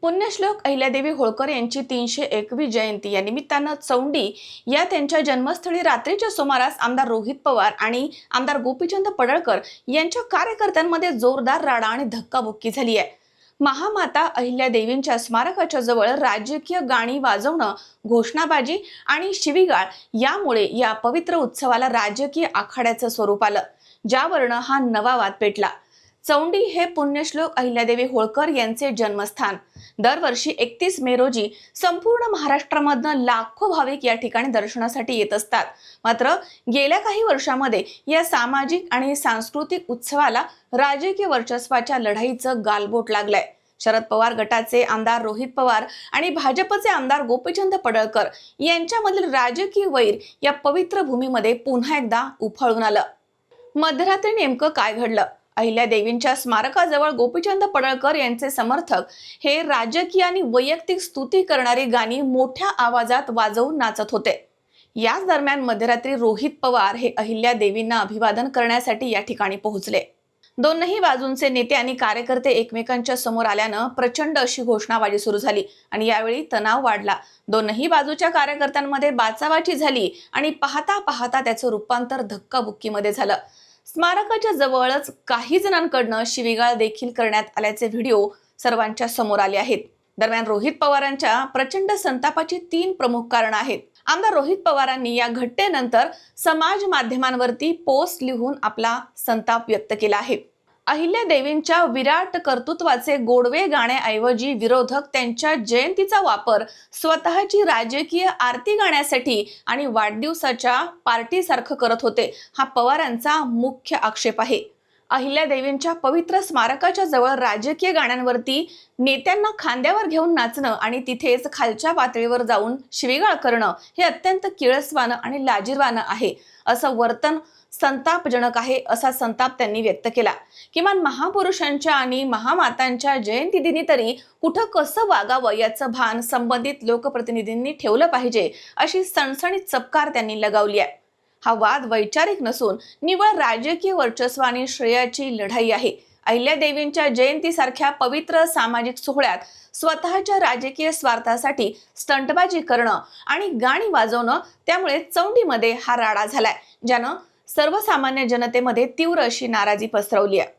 पुण्यश्लोक अहिल्यादेवी होळकर यांची 301वी जयंती या निमित्तानं चौंडी या त्यांच्या जन्मस्थळी रात्रीच्या सुमारास आमदार रोहित पवार आणि आमदार गोपीचंद पडळकर यांच्या कार्यकर्त्यांमध्ये जोरदार राडा आणि धक्काबुक्की झाली आहे। महामाता अहिल्यादेवींच्या स्मारकाच्या जवळ राजकीय गाणी वाजवणं, घोषणाबाजी आणि शिवीगाळ यामुळे या पवित्र उत्सवाला राजकीय आखाड्याचं स्वरूप आलं, ज्यावरनं हा नवा वाद पेटला। चौंडी हे पुण्यश्लोक अहिल्यादेवी होळकर यांचे जन्मस्थान। दरवर्षी 31 मे रोजी संपूर्ण महाराष्ट्रामधून लाखो भाविक या ठिकाणी दर्शनासाठी येत असतात। मात्र गेल्या काही वर्षांमध्ये या सामाजिक आणि सांस्कृतिक उत्सवाला राजकीय वर्चस्वाच्या लढाईचं गालबोट लागलंय। शरद पवार गटाचे आमदार रोहित पवार आणि भाजपचे आमदार गोपीचंद पडळकर यांच्यामधील राजकीय वैर या पवित्र भूमीमध्ये पुन्हा एकदा उफाळून आलं। मध्यरात्री नेमकं काय घडलं? अहिल्यादेवींच्या स्मारकाजवळ गोपीचंद पडळकर यांचे समर्थक हे राजकीय आणि वैयक्तिक स्तुती करणारी गाणी मोठ्या आवाजात वाजवून नाचत होते। याच दरम्यान मध्यरात्री रोहित पवार हे अहिल्यादेवींना अभिवादन करण्यासाठी या ठिकाणी पोहोचले। दोनही बाजूंचे नेते आणि कार्यकर्ते एकमेकांच्या समोर आल्यानं प्रचंड अशी घोषणाबाजी सुरू झाली आणि यावेळी तणाव वाढला। दोनही बाजूच्या कार्यकर्त्यांमध्ये बाचाबाची झाली आणि पाहता पाहता त्याचं रूपांतर धक्काबुक्कीमध्ये झालं। स्मारकाच्या जवळच काही जणांकडून शिवीगाळ देखील करण्यात आल्याचे व्हिडिओ सर्वांच्या समोर आले आहेत। दरम्यान रोहित पवारांच्या प्रचंड संतापाची 3 प्रमुख कारणं आहेत। आमदार रोहित पवारांनी या घटनेनंतर समाज माध्यमांवरती पोस्ट लिहून आपला संताप व्यक्त केला आहे। अहिल्यादेवींच्या विराट कर्तृत्वाचे गोडवे गाण्याऐवजी विरोधक त्यांच्या जयंतीचा वापर स्वतःची राजकीय आरती गाण्यासाठी आणि वाढदिवसाच्या पार्टीसारखं करत होते, हा पवारांचा मुख्य आक्षेप आहे। अहिल्यादेवींच्या पवित्र स्मारकाच्या जवळ राजकीय गाण्यांवरती नेत्यांना खांद्यावर घेऊन नाचणं आणि तिथेच खालच्या पातळीवर जाऊन शिवीगाळ करणं हे अत्यंत किळसवाणं आणि लाजिरवाणं आहे। असं वर्तन संतापजनक आहे, असा संताप त्यांनी व्यक्त केला। किमान महापुरुषांच्या आणि महामातांच्या जयंती दिनी तरी कुठं कसं वागावं याचं भान संबंधित लोकप्रतिनिधींनी ठेवलं पाहिजे, अशी सणसणीत चपकार त्यांनी लगावली आहे। हा वाद वैचारिक नसून निव्वळ राजकीय वर्चस्व आणि श्रेयाची लढाई आहे। अहिल्यादेवींच्या जयंतीसारख्या पवित्र सामाजिक सोहळ्यात स्वतःच्या राजकीय स्वार्थासाठी स्टंटबाजी करणं आणि गाणी वाजवणं, त्यामुळे चौंडीमध्ये हा राडा झालाय, ज्यानं सर्वसामान्य जनतेमध्ये तीव्र अशी नाराजी पसरवली आहे।